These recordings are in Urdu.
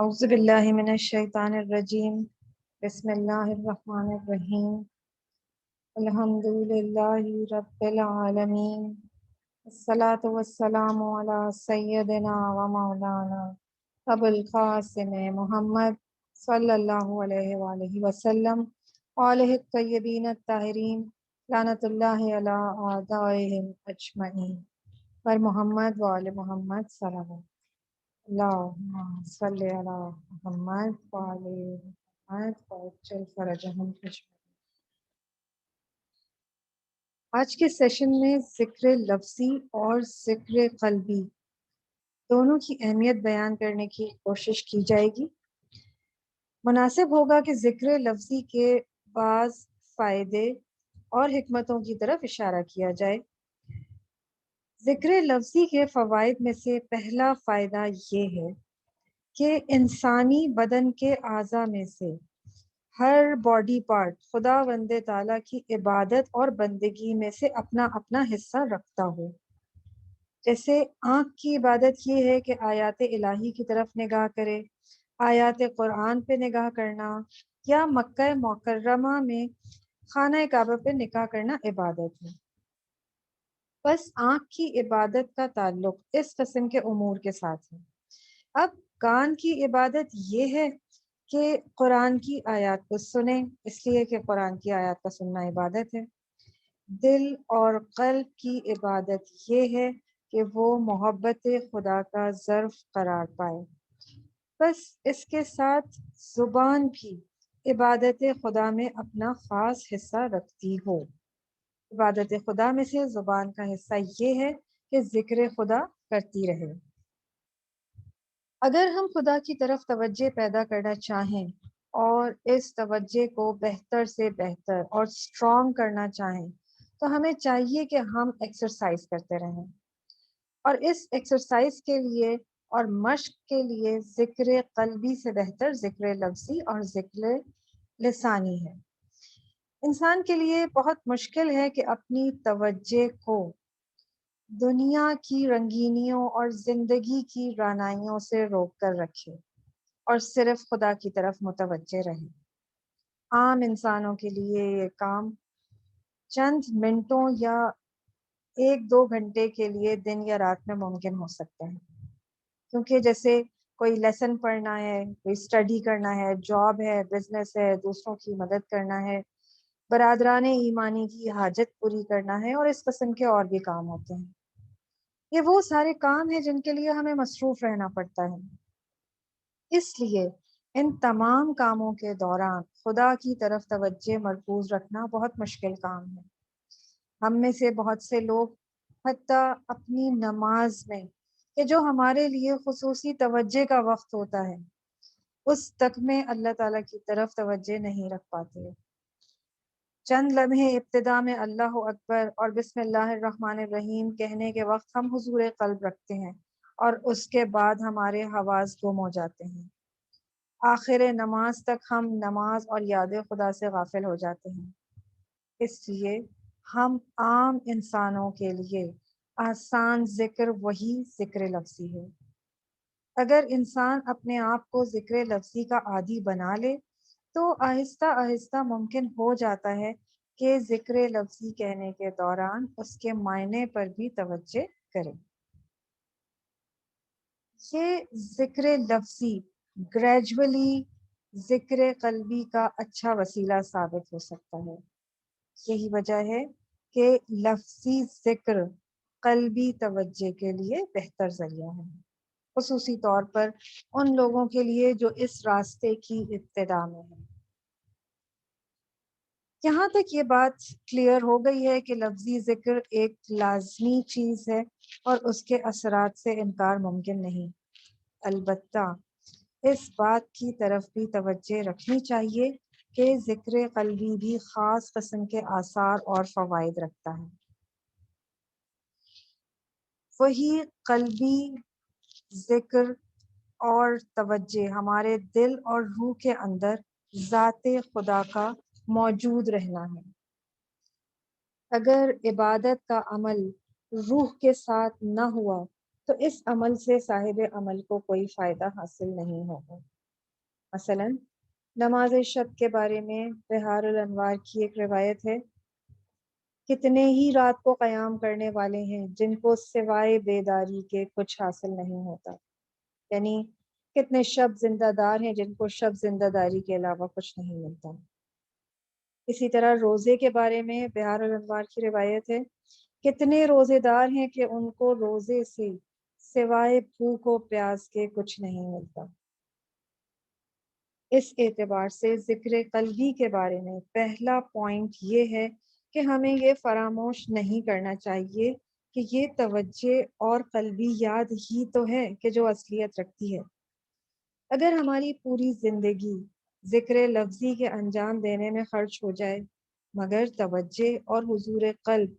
اعوذ باللہ من الشیطان الرجیم بسم اللہ الرحمن الرحیم الحمد للہ رب العالمین الصلاۃ والسلام علی سیدنا و مولانا ابو القاسم محمد صلی اللہ علیہ وآلہ وسلم وآلہ الطیبین الطاہرین لعنت اللہ علی اعدائہم اجمعین پر محمد وآل محمد صلی اللہ علیہ وسلم اللہم صلی علی محمد وآل محمد وعجل فرجہم اجمعین۔ آج کے سیشن میں ذکر لفظی اور ذکر قلبی دونوں کی اہمیت بیان کرنے کی کوشش کی جائے گی۔ مناسب ہوگا کہ ذکر لفظی کے بعض فائدے اور حکمتوں کی طرف اشارہ کیا جائے۔ ذکر لفظی کے فوائد میں سے پہلا فائدہ یہ ہے کہ انسانی بدن کے اعضاء میں سے ہر باڈی پارٹ خداوند تعالیٰ کی عبادت اور بندگی میں سے اپنا اپنا حصہ رکھتا ہو۔ جیسے آنکھ کی عبادت یہ ہے کہ آیات الہی کی طرف نگاہ کرے، آیات قرآن پہ نگاہ کرنا، یا مکہ مکرمہ میں خانہ کعبہ پہ نگاہ کرنا عبادت ہے۔ بس آنکھ کی عبادت کا تعلق اس قسم کے امور کے ساتھ ہے۔ اب کان کی عبادت یہ ہے کہ قرآن کی آیات کو سنیں، اس لیے کہ قرآن کی آیات کا سننا عبادت ہے۔ دل اور قلب کی عبادت یہ ہے کہ وہ محبت خدا کا ظرف قرار پائے۔ بس اس کے ساتھ زبان بھی عبادت خدا میں اپنا خاص حصہ رکھتی ہو۔ عبادت خدا میں سے زبان کا حصہ یہ ہے کہ ذکر خدا کرتی رہے۔ اگر ہم خدا کی طرف توجہ پیدا کرنا چاہیں اور اس توجہ کو بہتر سے بہتر اور اسٹرانگ کرنا چاہیں تو ہمیں چاہیے کہ ہم ایکسرسائز کرتے رہیں، اور اس ایکسرسائز کے لیے اور مشق کے لیے ذکر قلبی سے بہتر ذکر لفظی اور ذکر لسانی ہے۔ انسان کے لیے بہت مشکل ہے کہ اپنی توجہ کو دنیا کی رنگینیوں اور زندگی کی رعنائیوں سے روک کر رکھے اور صرف خدا کی طرف متوجہ رہے۔ عام انسانوں کے لیے یہ کام چند منٹوں یا 1-2 گھنٹے کے لیے دن یا رات میں ممکن ہو سکتا ہے، کیونکہ جیسے کوئی لیسن پڑھنا ہے، کوئی اسٹڈی کرنا ہے، جاب ہے، بزنس ہے، دوسروں کی مدد کرنا ہے، برادران ایمانی کی حاجت پوری کرنا ہے، اور اس قسم کے اور بھی کام ہوتے ہیں۔ یہ وہ سارے کام ہیں جن کے لیے ہمیں مصروف رہنا پڑتا ہے۔ اس لیے ان تمام کاموں کے دوران خدا کی طرف توجہ مرکوز رکھنا بہت مشکل کام ہے۔ ہم میں سے بہت سے لوگ حتیٰ اپنی نماز میں، کہ جو ہمارے لیے خصوصی توجہ کا وقت ہوتا ہے، اس تک میں اللہ تعالیٰ کی طرف توجہ نہیں رکھ پاتے۔ چند لمحے ابتدا میں اللہ اکبر اور بسم اللہ الرحمن الرحیم کہنے کے وقت ہم حضور قلب رکھتے ہیں، اور اس کے بعد ہمارے حواس گم ہو جاتے ہیں۔ آخر نماز تک ہم نماز اور یاد خدا سے غافل ہو جاتے ہیں۔ اس لیے ہم عام انسانوں کے لیے آسان ذکر وہی ذکر لفظی ہے۔ اگر انسان اپنے آپ کو ذکر لفظی کا عادی بنا لے تو آہستہ آہستہ ممکن ہو جاتا ہے کہ ذکر لفظی کہنے کے دوران اس کے معنی پر بھی توجہ کرے۔ یہ ذکر لفظی گریجولی ذکر قلبی کا اچھا وسیلہ ثابت ہو سکتا ہے۔ یہی وجہ ہے کہ لفظی ذکر قلبی توجہ کے لیے بہتر ذریعہ ہے، خصوصی طور پر ان لوگوں کے لیے جو اس راستے کی ابتدا میں ہیں۔ یہاں تک یہ بات کلیئر ہو گئی ہے کہ لفظی ذکر ایک لازمی چیز ہے اور اس کے اثرات سے انکار ممکن نہیں۔ البتہ اس بات کی طرف بھی توجہ رکھنی چاہیے کہ ذکر قلبی بھی خاص قسم کے آثار اور فوائد رکھتا ہے۔ وہی قلبی ذکر اور توجہ ہمارے دل اور روح کے اندر ذات خدا کا موجود رہنا ہے۔ اگر عبادت کا عمل روح کے ساتھ نہ ہوا تو اس عمل سے صاحب عمل کو کوئی فائدہ حاصل نہیں ہوگا۔ مثلا نماز شب کے بارے میں بحار الانوار کی ایک روایت ہے، کتنے ہی رات کو قیام کرنے والے ہیں جن کو سوائے بیداری کے کچھ حاصل نہیں ہوتا، یعنی کتنے شب زندہ دار ہیں جن کو شب زندہ داری کے علاوہ کچھ نہیں ملتا۔ اسی طرح روزے کے بارے میں بحار الانوار کی روایت ہے، کتنے روزے دار ہیں کہ ان کو روزے سے سوائے بھوک و پیاس کے کچھ نہیں ملتا۔ اس اعتبار سے ذکر قلبی کے بارے میں پہلا پوائنٹ یہ ہے کہ ہمیں یہ فراموش نہیں کرنا چاہیے کہ یہ توجہ اور قلبی یاد ہی تو ہے کہ جو اصلیت رکھتی ہے۔ اگر ہماری پوری زندگی ذکر لفظی کے انجام دینے میں خرچ ہو جائے مگر توجہ اور حضور قلب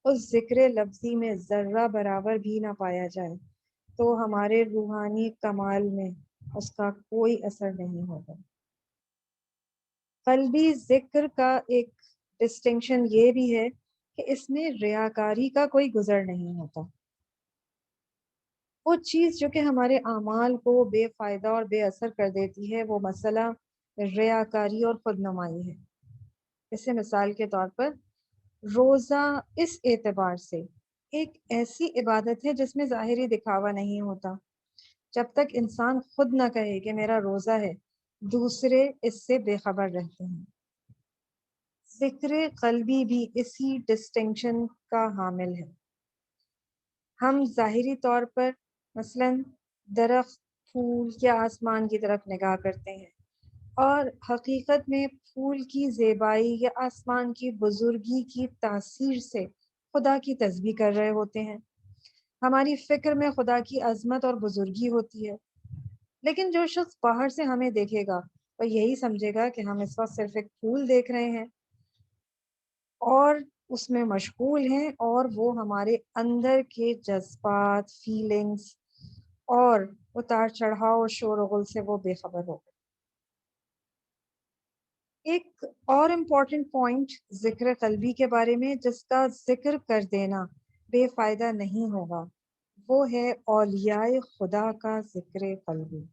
اس ذکر لفظی میں ذرہ برابر بھی نہ پایا جائے تو ہمارے روحانی کمال میں اس کا کوئی اثر نہیں ہوگا۔ قلبی ذکر کا ایک ڈسٹنکشن یہ بھی ہے کہ اس میں ریاکاری کا کوئی گزر نہیں ہوتا۔ وہ چیز جو کہ ہمارے اعمال کو بے فائدہ اور بے اثر کر دیتی ہے وہ مسئلہ ریاکاری اور خود نمائی ہے۔ اسے مثال کے طور پر روزہ اس اعتبار سے ایک ایسی عبادت ہے جس میں ظاہری دکھاوا نہیں ہوتا۔ جب تک انسان خود نہ کہے کہ میرا روزہ ہے دوسرے اس سے بے خبر رہتے ہیں۔ ذکر قلبی بھی اسی ڈسٹنکشن کا حامل ہے۔ ہم ظاہری طور پر مثلا درخت، پھول یا آسمان کی طرف نگاہ کرتے ہیں اور حقیقت میں پھول کی زیبائی یا آسمان کی بزرگی کی تاثیر سے خدا کی تسبیح کر رہے ہوتے ہیں۔ ہماری فکر میں خدا کی عظمت اور بزرگی ہوتی ہے، لیکن جو شخص باہر سے ہمیں دیکھے گا وہ یہی سمجھے گا کہ ہم اس وقت صرف ایک پھول دیکھ رہے ہیں اور اس میں مشغول ہیں، اور وہ ہمارے اندر کے جذبات، فیلنگز اور اتار چڑھاؤ شور و غل سے وہ بے خبر ہو گئے۔ ایک اور امپورٹنٹ پوائنٹ ذکر قلبی کے بارے میں جس کا ذکر کر دینا بے فائدہ نہیں ہوگا وہ ہے اولیاء خدا کا ذکر قلبی۔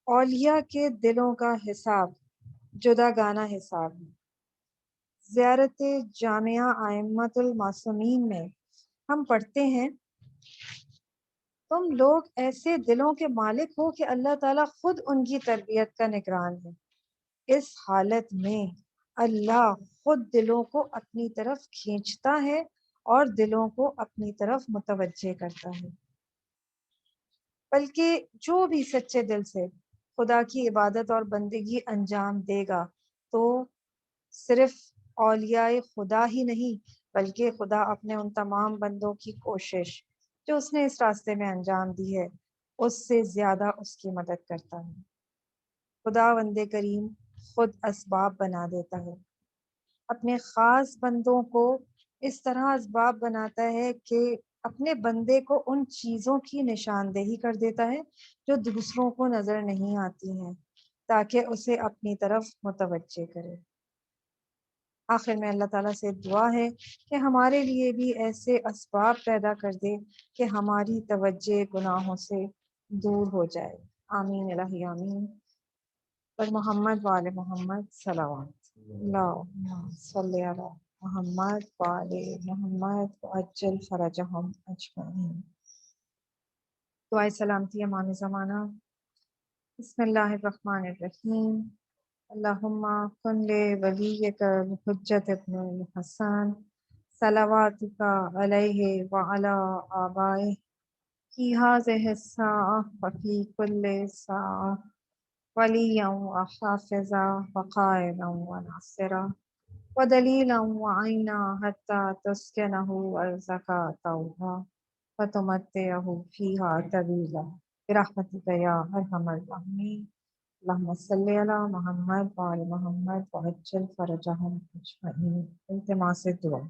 اولیاء کے دلوں کا حساب جدا گانہ حساب ہے۔ زیارت جامعہ ائمۃ المعصومین میں ہم پڑھتے ہیں، تم لوگ ایسے دلوں کے مالک ہو کہ اللہ تعالیٰ خود ان کی تربیت کا نگران ہے۔ اس حالت میں اللہ خود دلوں کو اپنی طرف کھینچتا ہے اور دلوں کو اپنی طرف متوجہ کرتا ہے۔ بلکہ جو بھی سچے دل سے خدا کی عبادت اور بندگی انجام دے گا تو صرف اولیاء خدا ہی نہیں بلکہ خدا اپنے ان تمام بندوں کی کوشش جو اس نے اس راستے میں انجام دی ہے اس سے زیادہ اس کی مدد کرتا ہے۔ خدا بندے کریم خود اسباب بنا دیتا ہے، اپنے خاص بندوں کو اس طرح اسباب بناتا ہے کہ اپنے بندے کو ان چیزوں کی نشاندہی کر دیتا ہے جو دوسروں کو نظر نہیں آتی ہیں تاکہ اسے اپنی طرف متوجہ کرے۔ آخر میں اللہ تعالیٰ سے دعا ہے کہ ہمارے لیے بھی ایسے اسباب پیدا کر دے کہ ہماری توجہ گناہوں سے دور ہو جائے۔ آمین الہی آمین۔ پر محمد وآل محمد صلوات اللہم صلی علی محمد وآل محمد وعجل فرجہم اجمعین۔ دعائے سلامتی امام زمانہ۔ بسم اللہ الرحمن الرحیم۔ اللہم کن لولیک الحجۃ ابن الحسن صلواتک علیہ وعلی آبائہ فی ہذہ الساعۃ وفی کل ساعۃ ولییا وحافظا وقائدا وناصرا ودلیلا وعینا حتی تسکنہ ارضک طوعا وتمتعہ فیہا طویلا برحمتک یا ارحم الراحمین۔ اللہم صلی علی محمد وآل محمد وعجل فرجہم اجمعین۔ التماس دعا۔